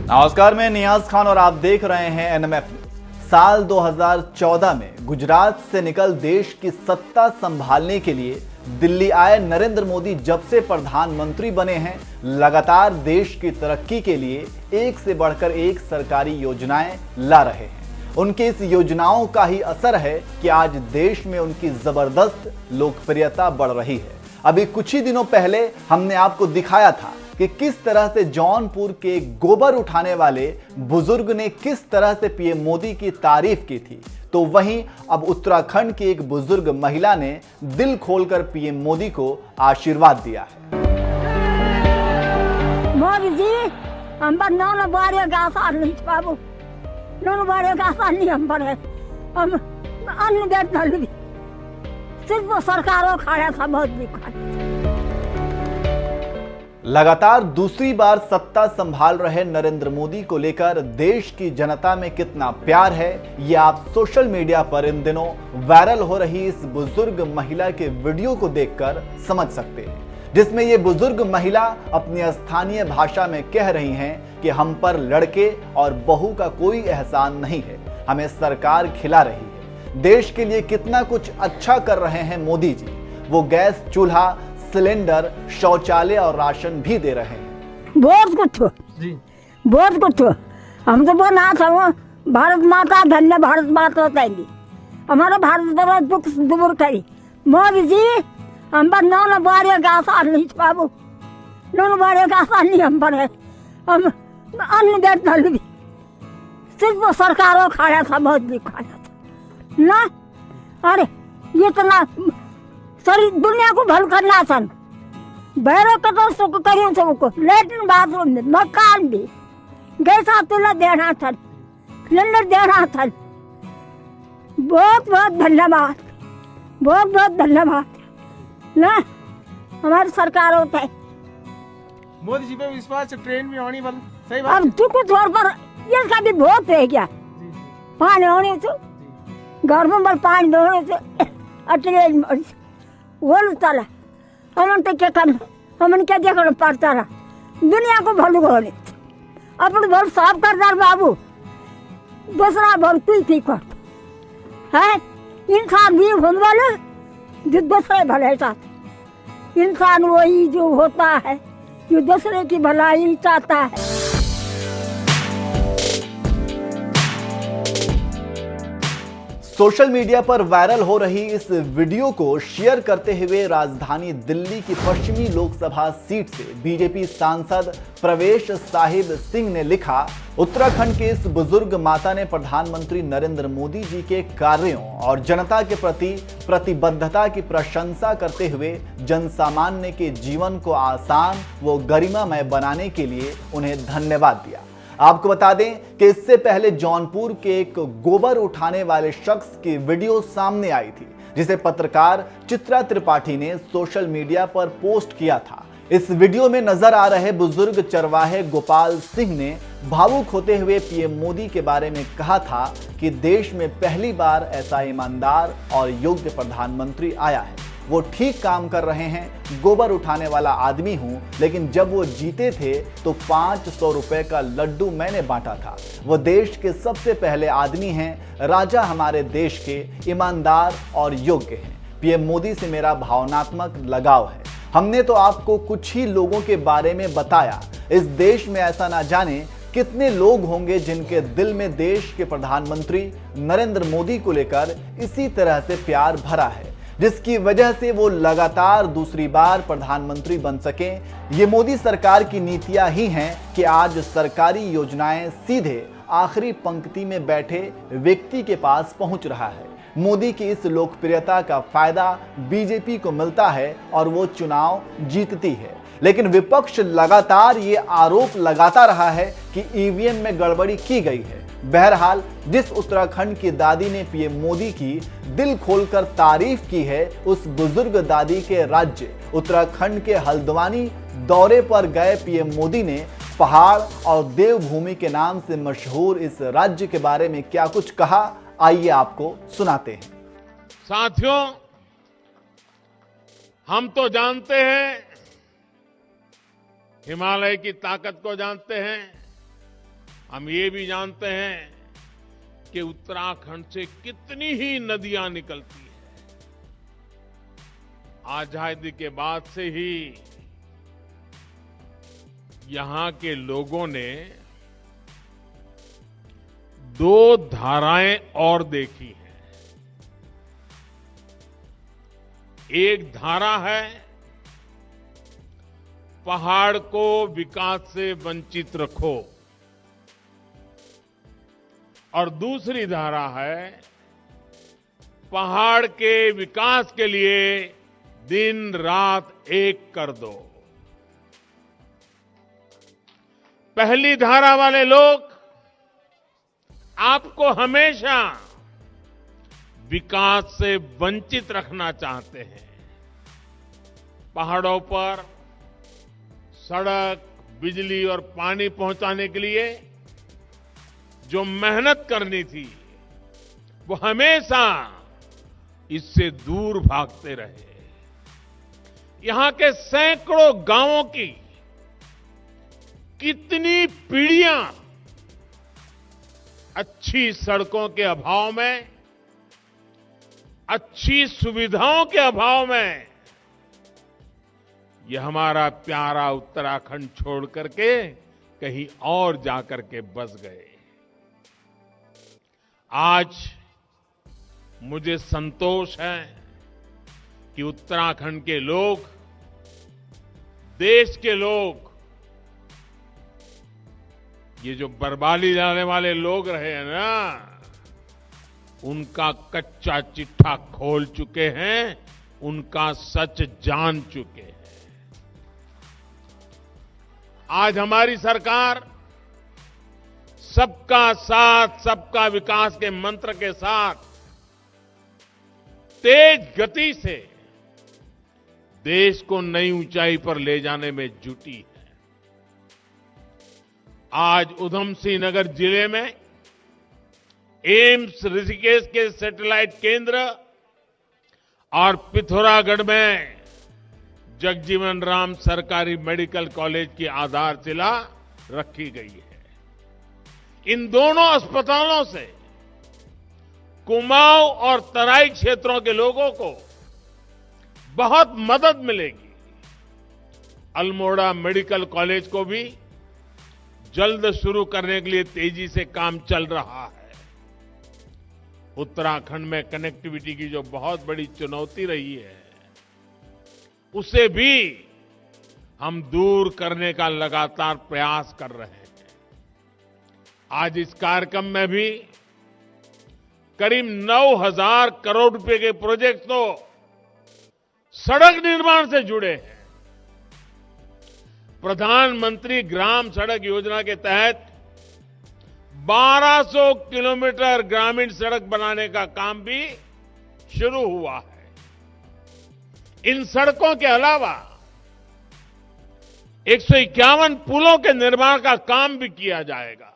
नमस्कार, मैं नियाज खान और आप देख रहे हैं एनएमएफ न्यूज। साल 2014 में गुजरात से निकल देश की सत्ता संभालने के लिए दिल्ली आए नरेंद्र मोदी जब से प्रधानमंत्री बने हैं, लगातार देश की तरक्की के लिए एक से बढ़कर एक सरकारी योजनाएं ला रहे हैं। उनकी इस योजनाओं का ही असर है कि आज देश में उनकी जबरदस्त लोकप्रियता बढ़ रही है। अभी कुछ ही दिनों पहले हमने आपको दिखाया था कि किस तरह से जौनपुर के गोबर उठाने वाले बुजुर्ग ने किस तरह से पीएम मोदी की तारीफ की थी, तो वहीं अब उत्तराखंड की एक बुजुर्ग महिला ने दिल खोलकर पीएम मोदी को आशीर्वाद दिया है। मोदी जी, हम पर नौ बारे का आसान नहीं बाबू, नौ बारे का आसान नहीं हम पर है। हम अन्न देता नहीं, सिर्फ सरकारों खाया था बहुत भी लगातार दूसरी बार सत्ता संभाल रहे नरेंद्र मोदी को लेकर देश की जनता में कितना प्यार है, ये आप सोशल मीडिया पर इन दिनों वायरल हो रही इस बुजुर्ग महिला के वीडियो को देखकर समझ सकते हैं, जिसमें ये बुजुर्ग महिला अपनी स्थानीय भाषा में कह रही हैं कि हम पर लड़के और बहू का कोई एहसान नहीं है, हमें सरकार खिला रही है। देश के लिए कितना कुछ अच्छा कर रहे हैं मोदी जी। वो गैस चूल्हा, सिलेंडर, शौचालय और राशन भी दे रहे हैं। बहुत कुछ जी, बहुत कुछ। हम तो बना था भारत माता धन्य भारत माता तैली, हमारा भारत बड़ा दुख दूर करी। मोदी जी, हम पर नौ बारे का आसान नहीं बाबू, नौ बारे का आसान नहीं हम पर है। हम अन्न देता नहीं, सिर्फ सरकारों खाया था बहुत भी खाया था ना। अरे ये इतना सारी दुनिया को भल करना सन, बैरों का तो सुख करियो सबको, लेटरिन बाथरूम में मकान भी, गैसा चूल्हा देना था, सिलेंडर देना था। बहुत बहुत धन्यवाद, बहुत बहुत धन्यवाद ना हमारी सरकार होता है। मोदी जी पे विश्वास है, ट्रेन भी आनी बंद, सही बात। अब चुप तौर पर ये भी बहुत है क्या, पानी होने से घर में पानी धोने से अटले वो चला, हमन तो क्या करना, हमन क्या देखना पड़ता रहा। दुनिया को भल होने अपन भल साफ करदार बाबू, दूसरा भल कोई ठीक है। इंसान भी होने वाले जो दूसरे भले चाहते, इंसान वही जो होता है जो दूसरे की भलाई चाहता है। सोशल मीडिया पर वायरल हो रही इस वीडियो को शेयर करते हुए राजधानी दिल्ली की पश्चिमी लोकसभा सीट से बीजेपी सांसद प्रवेश साहिब सिंह ने लिखा, उत्तराखंड के इस बुजुर्ग माता ने प्रधानमंत्री नरेंद्र मोदी जी के कार्यों और जनता के प्रति प्रतिबद्धता की प्रशंसा करते हुए जनसामान्य के जीवन को आसान व गरिमामय बनाने के लिए उन्हें धन्यवाद दिया। आपको बता दें कि इससे पहले जौनपुर के एक गोबर उठाने वाले शख्स की वीडियो सामने आई थी, जिसे पत्रकार चित्रा त्रिपाठी ने सोशल मीडिया पर पोस्ट किया था। इस वीडियो में नजर आ रहे बुजुर्ग चरवाहे गोपाल सिंह ने भावुक होते हुए पीएम मोदी के बारे में कहा था कि देश में पहली बार ऐसा ईमानदार और योग्य प्रधानमंत्री आया है। वो ठीक काम कर रहे हैं। गोबर उठाने वाला आदमी हूं, लेकिन जब वो जीते थे तो 500 रुपए का लड्डू मैंने बांटा था। वो देश के सबसे पहले आदमी हैं, राजा हमारे देश के, ईमानदार और योग्य हैं। पीएम मोदी से मेरा भावनात्मक लगाव है। हमने तो आपको कुछ ही लोगों के बारे में बताया। इस देश में ऐसा ना जाने कितने लोग होंगे जिनके दिल में देश के प्रधानमंत्री नरेंद्र मोदी को लेकर इसी तरह से प्यार भरा है, जिसकी वजह से वो लगातार दूसरी बार प्रधानमंत्री बन सकें। ये मोदी सरकार की नीतियां ही हैं कि आज सरकारी योजनाएं सीधे आखिरी पंक्ति में बैठे व्यक्ति के पास पहुंच रहा है। मोदी की इस लोकप्रियता का फायदा बीजेपी को मिलता है और वो चुनाव जीतती है, लेकिन विपक्ष लगातार ये आरोप लगाता रहा है कि ईवीएम में गड़बड़ी की गई है। बहरहाल, जिस उत्तराखंड की दादी ने पीएम मोदी की दिल खोलकर तारीफ की है, उस बुजुर्ग दादी के राज्य उत्तराखंड के हल्द्वानी दौरे पर गए पीएम मोदी ने पहाड़ और देवभूमि के नाम से मशहूर इस राज्य के बारे में क्या कुछ कहा, आइए आपको सुनाते हैं। साथियों, हम तो जानते हैं, हिमालय की ताकत को जानते हैं, हम ये भी जानते हैं कि उत्तराखंड से कितनी ही नदियां निकलती हैं। आजादी के बाद से ही यहां के लोगों ने 2 धाराएं और देखी हैं। एक धारा है पहाड़ को विकास से वंचित रखो और दूसरी धारा है पहाड़ के विकास के लिए दिन रात एक कर दो। पहली धारा वाले लोग आपको हमेशा विकास से वंचित रखना चाहते हैं। पहाड़ों पर सड़क, बिजली और पानी पहुंचाने के लिए जो मेहनत करनी थी वो हमेशा इससे दूर भागते रहे। यहां के सैकड़ों गांवों की कितनी पीढ़ियां अच्छी सड़कों के अभाव में, अच्छी सुविधाओं के अभाव में यह हमारा प्यारा उत्तराखंड छोड़ करके कहीं और जाकर के बस गए। आज मुझे संतोष है कि उत्तराखंड के लोग, देश के लोग, ये जो बर्बादी लाने वाले लोग रहे हैं ना, उनका कच्चा चिट्ठा खोल चुके हैं, उनका सच जान चुके हैं। आज हमारी सरकार सबका साथ, सबका विकास के मंत्र के साथ तेज गति से देश को नई ऊंचाई पर ले जाने में जुटी है। आज उधम सिंह नगर जिले में एम्स ऋषिकेश के सैटेलाइट केंद्र और पिथौरागढ़ में जगजीवन राम सरकारी मेडिकल कॉलेज की आधारशिला रखी गई है। इन दोनों अस्पतालों से कुमाऊं और तराई क्षेत्रों के लोगों को बहुत मदद मिलेगी। अल्मोड़ा मेडिकल कॉलेज को भी जल्द शुरू करने के लिए तेजी से काम चल रहा है। उत्तराखंड में कनेक्टिविटी की जो बहुत बड़ी चुनौती रही है, उसे भी हम दूर करने का लगातार प्रयास कर रहे हैं। आज इस कार्यक्रम में भी करीब 9,000 करोड़ रुपए के प्रोजेक्ट तो सड़क निर्माण से जुड़े हैं। प्रधानमंत्री ग्राम सड़क योजना के तहत 1200 किलोमीटर ग्रामीण सड़क बनाने का काम भी शुरू हुआ है। इन सड़कों के अलावा 151 पुलों के निर्माण का काम भी किया जाएगा।